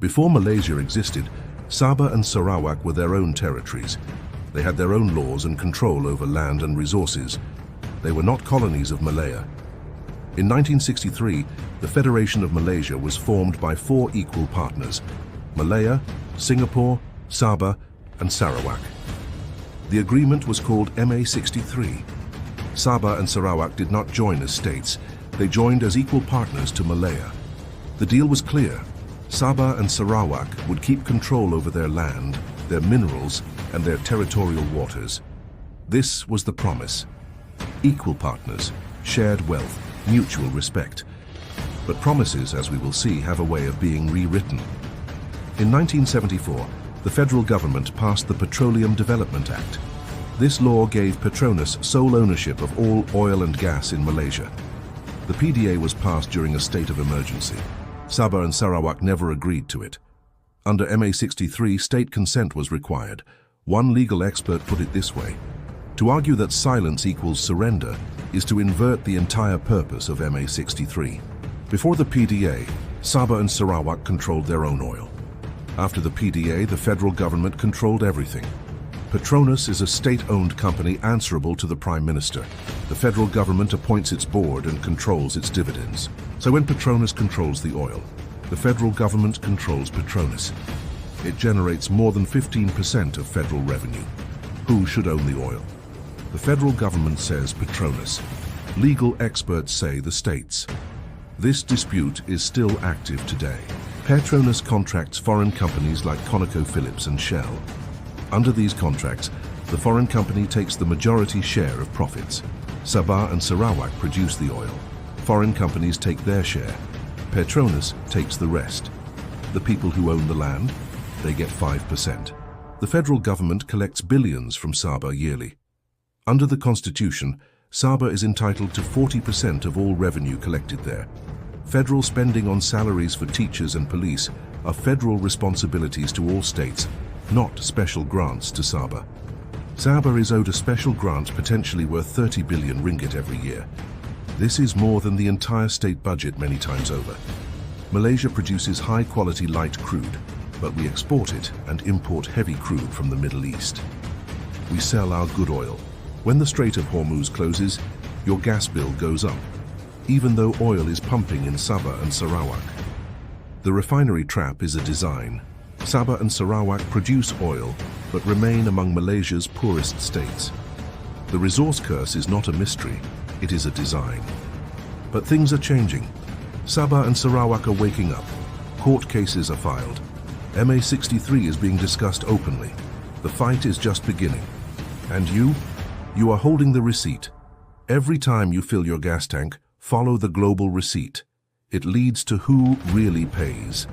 Before Malaysia existed, Sabah and Sarawak were their own territories. They had their own laws and control over land and resources. They were not colonies of Malaya. In 1963, the Federation of Malaysia was formed by 4 equal partners: Malaya, Singapore, Sabah, and Sarawak. The agreement was called MA63. Sabah and Sarawak did not join as states. They joined as equal partners to Malaya. The deal was clear. Sabah and Sarawak would keep control over their land, their minerals, and their territorial waters. This was the promise. Equal partners, shared wealth, mutual respect. But promises, as we will see, have a way of being rewritten. In 1974, the federal government passed the Petroleum Development Act. This law gave Petronas sole ownership of all oil and gas in Malaysia. The PDA was passed during a state of emergency. Sabah and Sarawak never agreed to it. Under MA63, state consent was required. One legal expert put it this way: to argue that silence equals surrender is to invert the entire purpose of MA63. Before the PDA, Sabah and Sarawak controlled their own oil. After the PDA, the federal government controlled everything. Petronas is a state-owned company answerable to the Prime Minister. The federal government appoints its board and controls its dividends. So when Petronas controls the oil, the federal government controls Petronas. It generates more than 15% of federal revenue. Who should own the oil? The federal government says Petronas. Legal experts say the states. This dispute is still active today. Petronas contracts foreign companies like ConocoPhillips and Shell. Under these contracts, the foreign company takes the majority share of profits. Sabah and Sarawak produce the oil. Foreign companies take their share. Petronas takes the rest. The people who own the land, they get 5%. The federal government collects billions from Sabah yearly. Under the Constitution, Sabah is entitled to 40% of all revenue collected there. Federal spending on salaries for teachers and police are federal responsibilities to all states, not special grants to Sabah. Sabah is owed a special grant potentially worth 30 billion ringgit every year. This is more than the entire state budget many times over. Malaysia produces high-quality light crude, but we export it and import heavy crude from the Middle East. We sell our good oil. When the Strait of Hormuz closes, your gas bill goes up, even though oil is pumping in Sabah and Sarawak. The refinery trap is a design. Sabah and Sarawak produce oil, but remain among Malaysia's poorest states. The resource curse is not a mystery, it is a design. But things are changing. Sabah and Sarawak are waking up. Court cases are filed. MA63 is being discussed openly. The fight is just beginning. And you are holding the receipt. Every time you fill your gas tank, follow the global receipt. It leads to who really pays.